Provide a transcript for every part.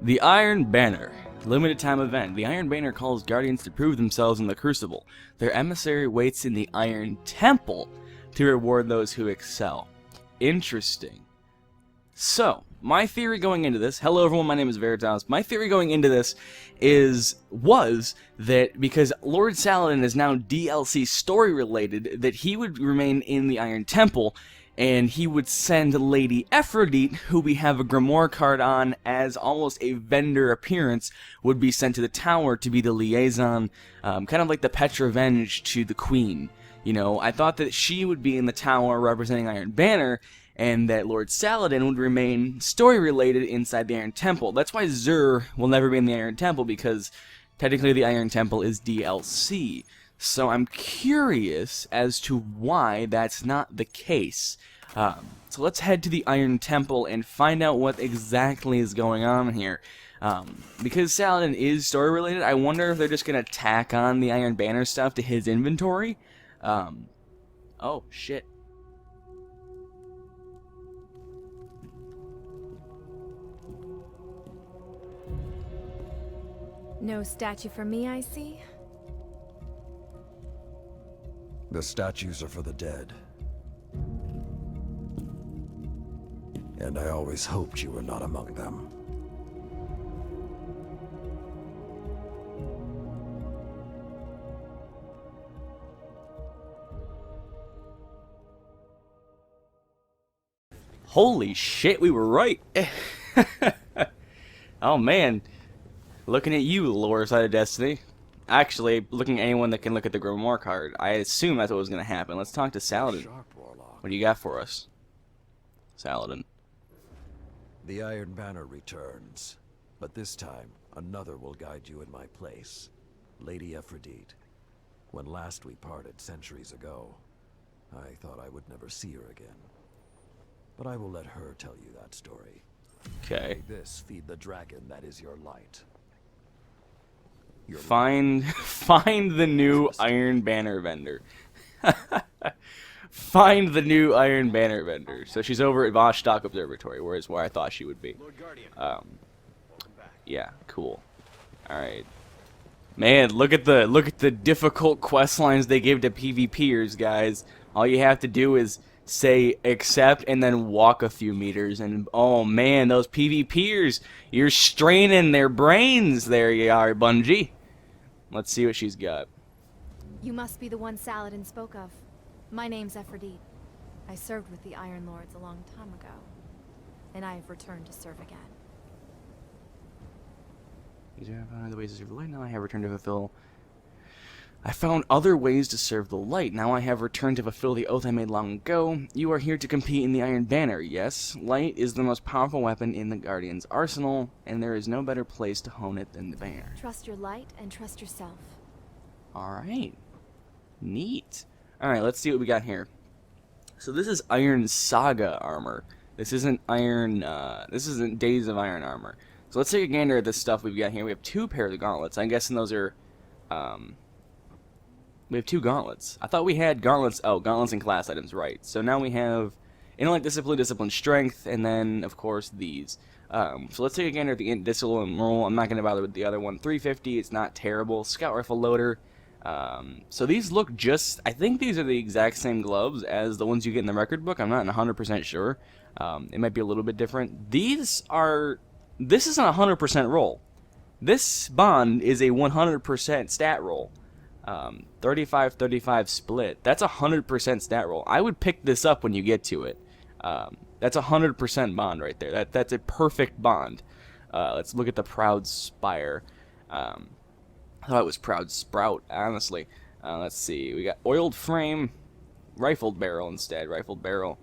The Iron Banner. Limited time event. The Iron Banner calls Guardians to prove themselves in the Crucible. Their emissary waits in the Iron Temple to reward those who excel. Interesting. So, my theory going into this, hello everyone, my name is Veritas. My theory going into this was that because Lord Saladin is now DLC story related, that he would remain in the Iron Temple, and he would send Lady Efrideet, who we have a Grimoire card on as almost a vendor appearance, would be sent to the tower to be the liaison, kind of like the Petrovenge to the Queen. You know, I thought that she would be in the tower representing Iron Banner, and that Lord Saladin would remain story-related inside the Iron Temple. That's why Xur will never be in the Iron Temple, because technically the Iron Temple is DLC. So I'm curious as to why that's not the case. So let's head to the Iron Temple and find out what exactly is going on here. Because Saladin is story-related, I wonder if they're just going to tack on the Iron Banner stuff to his inventory. Oh, shit. No statue for me, I see. The statues are for the dead. And I always hoped you were not among them. Holy shit, we were right. Oh man. Looking at you, lower side of Destiny. Actually, looking at anyone that can look at the Grimoire card, I assume that's what was going to happen. Let's talk to Saladin. What do you got for us, Saladin? The Iron Banner returns, but this time, another will guide you in my place. Lady Efrideet. When last we parted centuries ago, I thought I would never see her again. But I will let her tell you that story. Okay. May this feed the dragon that is your light. Find the new Iron Banner vendor. Find the new Iron Banner vendor. So she's over at Vostok Observatory, where I thought she would be. Yeah, cool. All right. Man, look at the difficult quest lines they give to PvPers, guys. All you have to do is say accept and then walk a few meters, and oh man, those PvPers, you're straining their brains. There you are, Bungie. Let's see what she's got. You must be the one Saladin spoke of. My name's Efrideet. I served with the Iron Lords a long time ago, and I have returned to serve again. These are other ways to serve the light. Now I have returned to fulfill. I found other ways to serve the light. Now I have returned to fulfill the oath I made long ago. You are here to compete in the Iron Banner. Yes, light is the most powerful weapon in the Guardian's arsenal, and there is no better place to hone it than the banner. Trust your light and trust yourself. Alright. Neat. Alright, let's see what we got here. So this is Iron Saga armor. This isn't Days of Iron armor. So let's take a gander at this stuff we've got here. We have two pairs of gauntlets. I'm guessing those are, we have two gauntlets. I thought we had gauntlets. Oh, gauntlets and class items, right. So now we have intellect, discipline, strength, and then, of course, these. So let's take a gander at the discipline roll. I'm not going to bother with the other one. 350, it's not terrible. Scout rifle loader. So these look just, I think these are the exact same gloves as the ones you get in the record book. I'm not 100% sure. It might be a little bit different. This isn't a 100% roll. This bond is a 100% stat roll. 35-35 split. That's a 100% stat roll. I would pick this up when you get to it. That's a 100% bond right there. That's a perfect bond. Let's look at the Proud Spire. I thought it was Proud Sprout, honestly. Let's see. We got oiled frame, rifled barrel instead. Rifled barrel.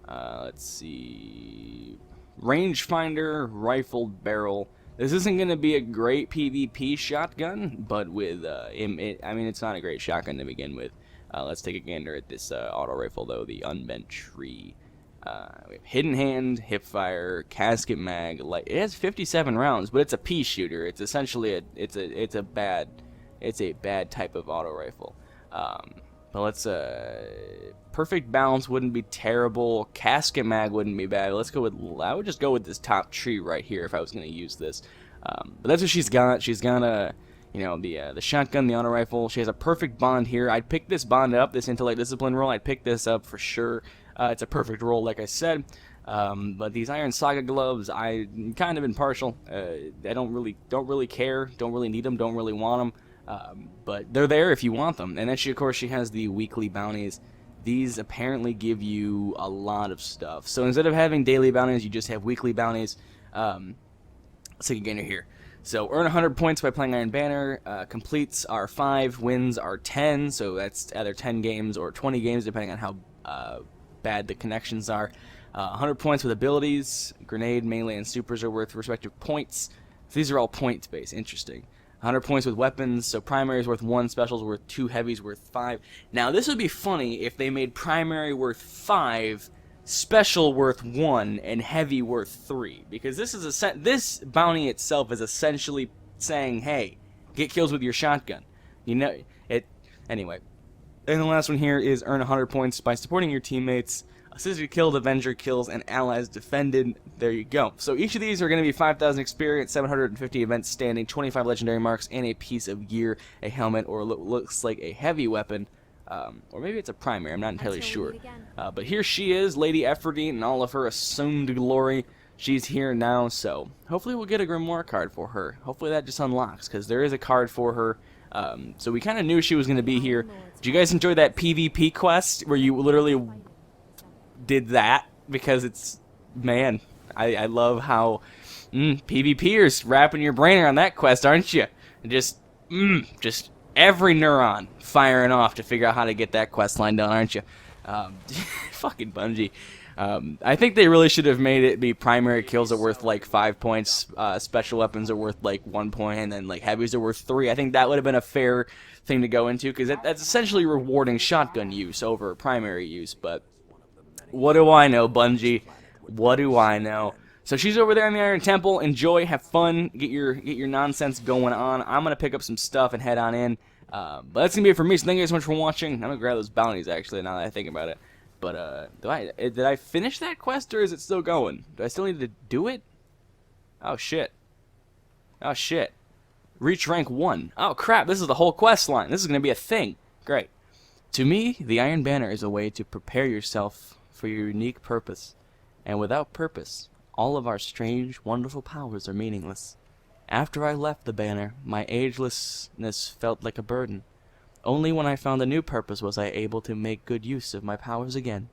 Let's see. Rangefinder, rifled barrel. This isn't going to be a great PvP shotgun, but with, I mean, it's not a great shotgun to begin with. Let's take a gander at this auto rifle, though, the Unbent Tree. We have Hidden Hand, Hipfire, Casket Mag. It has 57 rounds, but it's a pea shooter. It's essentially it's a bad type of auto rifle. But let's perfect balance wouldn't be terrible. Casket mag wouldn't be bad. Let's go with, I would just go with this top tree right here if I was going to use this. But that's what she's got. She's got a, the shotgun, the auto rifle. She has a perfect bond here. I'd pick this bond up, this intellect discipline roll. I'd pick this up for sure. It's a perfect roll, like I said. But these Iron Saga gloves, I'm kind of impartial. I don't really care. Don't really need them. Don't really want them. But they're there if you want them. And then of course, she has the weekly bounties. These apparently give you a lot of stuff. So instead of having daily bounties, you just have weekly bounties. Let's take a gainer here. So earn 100 points by playing Iron Banner. Completes are 5, wins are 10. So that's either 10 games or 20 games, depending on how bad the connections are. 100 points with abilities. Grenade, melee, and supers are worth respective points. So these are all points-based. Interesting. 100 points with weapons, so primary is worth 1, special is worth 2, heavy is worth 5. Now, this would be funny if they made primary worth 5, special worth 1, and heavy worth 3. Because this bounty itself is essentially saying, hey, get kills with your shotgun. Anyway. And the last one here is earn 100 points by supporting your teammates. Assisted killed, Avenger kills, and allies defended. There you go. So each of these are going to be 5,000 experience, 750 events standing, 25 legendary marks, and a piece of gear, a helmet, or looks like a heavy weapon. Or maybe it's a primary, I'm not entirely sure. But here she is, Lady Efrideet, in all of her assumed glory. She's here now, so hopefully we'll get a Grimoire card for her. Hopefully that just unlocks, because there is a card for her. So we kind of knew she was going to be here. Did you guys enjoy that PvP quest, where you literally did that? Because it's, man, I love how PvPers wrapping your brain around that quest, aren't you? Just every neuron firing off to figure out how to get that quest line done, aren't you? Fucking Bungie. I think they really should have made it be primary kills are worth like 5 points, special weapons are worth like 1 point, and then like heavies are worth 3. I think that would have been a fair thing to go into, because that's essentially rewarding shotgun use over primary use. But what do I know, Bungie? What do I know? So she's over there in the Iron Temple. Enjoy, have fun, get your nonsense going on. I'm gonna pick up some stuff and head on in. But that's gonna be it for me. So thank you guys so much for watching. I'm gonna grab those bounties actually now that I think about it. But did I finish that quest, or is it still going? Do I still need to do it? Oh shit. Oh shit. Reach rank 1. Oh crap, this is the whole quest line. This is gonna be a thing. Great. To me, the Iron Banner is a way to prepare yourself for your unique purpose. And without purpose, all of our strange, wonderful powers are meaningless. After I left the banner, my agelessness felt like a burden. Only when I found a new purpose was I able to make good use of my powers again.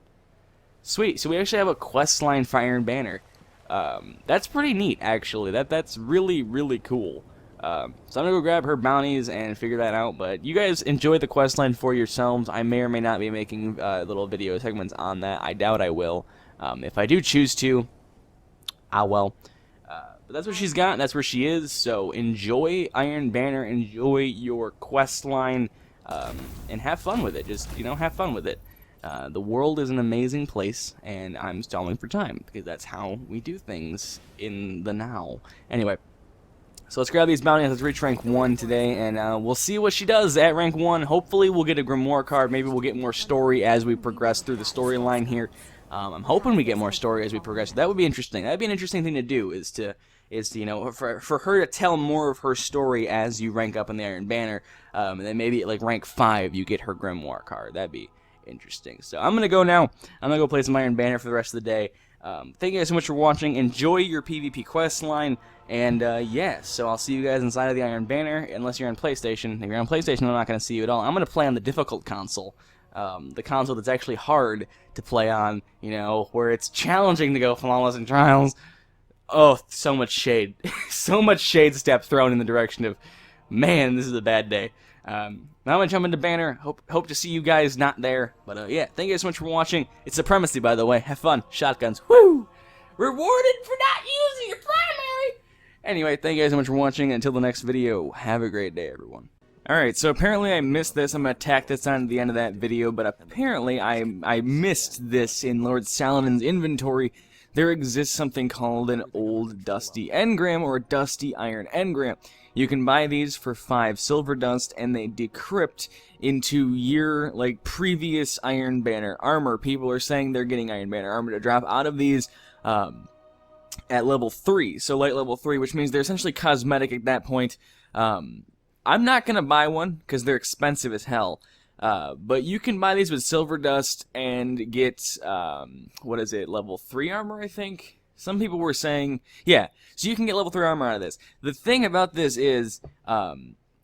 Sweet, so we actually have a quest line for Iron Banner. That's pretty neat, actually. That's really, really cool. So I'm gonna go grab her bounties and figure that out, but you guys enjoy the quest line for yourselves. I may or may not be making little video segments on that. I doubt I will. If I do choose to, I will. But that's what she's got, and that's where she is, so enjoy Iron Banner, enjoy your quest line, and have fun with it. Just, have fun with it. The world is an amazing place, and I'm stalling for time, because that's how we do things in the now. Anyway, so let's grab these bounties. Let's reach rank 1 today, and we'll see what she does at rank 1. Hopefully we'll get a Grimoire card. Maybe we'll get more story as we progress through the storyline here. I'm hoping we get more story as we progress. That would be interesting. That would be an interesting thing to do, is to for her to tell more of her story as you rank up in the Iron Banner, and then maybe at like rank 5 you get her Grimoire card. That'd be interesting. So I'm gonna go now. I'm gonna go play some Iron Banner for the rest of the day. Thank you guys so much for watching. Enjoy your PvP quest line, and yeah, so I'll see you guys inside of the Iron Banner, unless you're on PlayStation. If you're on PlayStation, I'm not gonna see you at all. I'm gonna play on the difficult console. The console that's actually hard to play on, where it's challenging to go flawless in trials. Oh, so much shade. So much shade step thrown in the direction of, man, this is a bad day. Now I'm going to jump into Banner. Hope to see you guys not there. But yeah, thank you guys so much for watching. It's Supremacy, by the way. Have fun. Shotguns. Woo! Rewarded for not using your primary! Anyway, thank you guys so much for watching. Until the next video, have a great day, everyone. Alright, so apparently I missed this. I'm going to tack this on to the end of that video, but apparently I missed this in Lord Saladin's inventory. There exists something called an old dusty engram, or a dusty iron engram. You can buy these for 5 silver dust, and they decrypt into your, previous Iron Banner armor. People are saying they're getting Iron Banner armor to drop out of these. at level 3, so light level 3, which means they're essentially cosmetic at that point. I'm not going to buy one, because they're expensive as hell, but you can buy these with silver dust and get, what is it, level 3 armor, I think? Some people were saying, yeah, so you can get level 3 armor out of this. The thing about this is,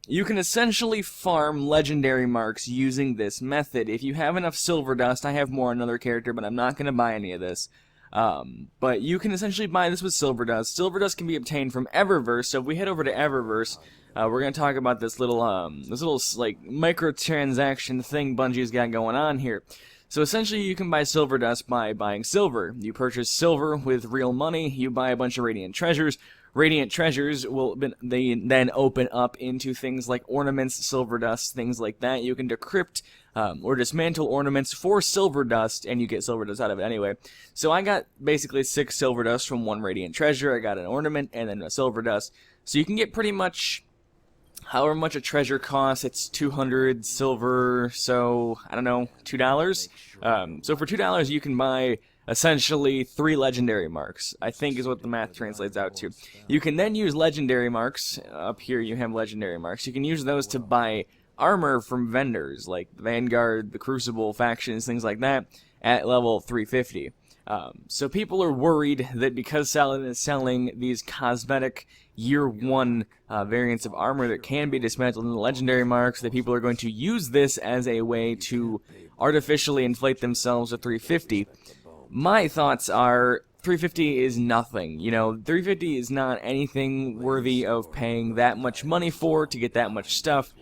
you can essentially farm legendary marks using this method. If you have enough silver dust, I have more on another character, but I'm not going to buy any of this. But you can essentially buy this with silver dust. Silver dust can be obtained from Eververse, so if we head over to Eververse, we're going to talk about this little like, microtransaction thing Bungie's got going on here. So essentially you can buy silver dust by buying silver. You purchase silver with real money, you buy a bunch of radiant treasures. Radiant treasures will then open up into things like ornaments, silver dust, things like that. You can decrypt or dismantle ornaments for silver dust, and you get silver dust out of it anyway. So I got basically 6 silver dust from 1 radiant treasure. I got an ornament and then a silver dust. So you can get pretty much however much a treasure costs. It's 200 silver, so I don't know, $2. So for $2 you can buy essentially 3 legendary marks, I think is what the math translates out to. You can then use legendary marks. Up here you have legendary marks. You can use those to buy armor from vendors like Vanguard, the Crucible factions, things like that, at level 350. So people are worried that because Saladin is selling these cosmetic year 1 variants of armor that can be dismantled into legendary marks, that people are going to use this as a way to artificially inflate themselves to 350. My thoughts are 350 is nothing. You know, 350 is not anything worthy of paying that much money for to get that much stuff.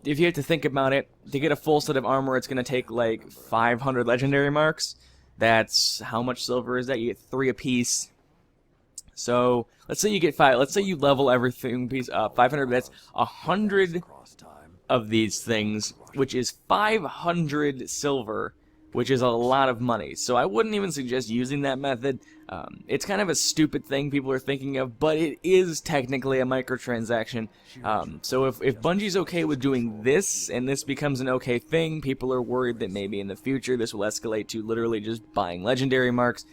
If you have to think about it, to get a full set of armor, it's going to take like 500 legendary marks. That's how much silver is that? You get 3 apiece. So let's say you get 5. Let's say you level everything piece up. 500. That's 100 of these things, which is 500 silver, which is a lot of money. So I wouldn't even suggest using that method. It's kind of a stupid thing people are thinking of, but it is technically a microtransaction. So if Bungie's okay with doing this, and this becomes an okay thing, people are worried that maybe in the future this will escalate to literally just buying legendary marks.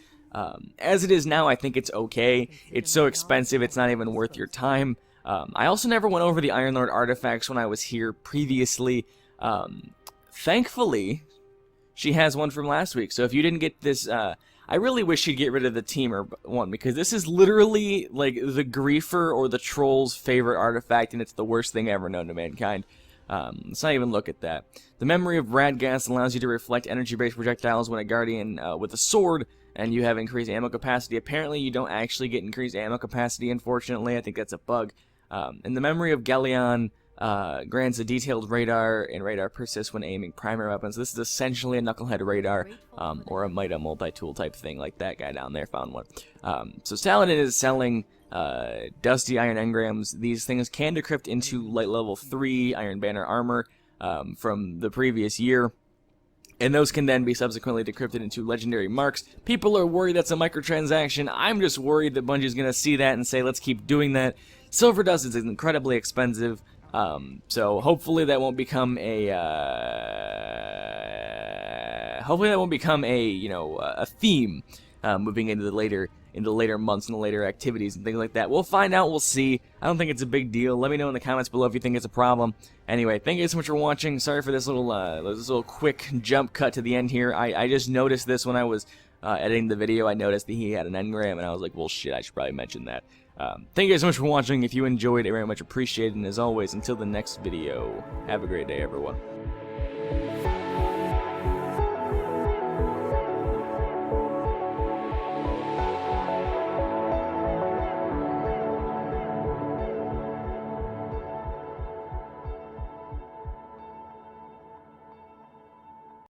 As it is now, I think it's okay. It's so expensive, it's not even worth your time. I also never went over the Iron Lord artifacts when I was here previously. Thankfully, she has one from last week, so if you didn't get this, I really wish she'd get rid of the Teamer one, because this is literally, like, the Griefer or the Troll's favorite artifact, and it's the worst thing ever known to mankind. Let's not even look at that. The memory of Radgas allows you to reflect energy-based projectiles when a Guardian with a sword, and you have increased ammo capacity. Apparently, you don't actually get increased ammo capacity, unfortunately. I think that's a bug. And the memory of Galleon grants a detailed radar, and radar persists when aiming primary weapons. This is essentially a knucklehead radar, or a Mida multi-tool type thing, like that guy down there found one. So Saladin is selling dusty iron engrams. These things can decrypt into light level 3 Iron Banner armor from the previous year, and those can then be subsequently decrypted into legendary marks. People are worried that's a microtransaction. I'm just worried that Bungie's going to see that and say, let's keep doing that. Silver dust is incredibly expensive. So hopefully that won't become a you know, a theme moving into the later months and the later activities and things like that. We'll find out, we'll see. I don't think it's a big deal. Let me know in the comments below if you think it's a problem. Anyway, thank you so much for watching. Sorry for this little quick jump cut to the end here. I just noticed this when I was editing the video. I noticed that he had an engram, and I was like, well, shit, I should probably mention that. Thank you guys so much for watching. If you enjoyed it, very much appreciated. And as always, until the next video, have a great day, everyone.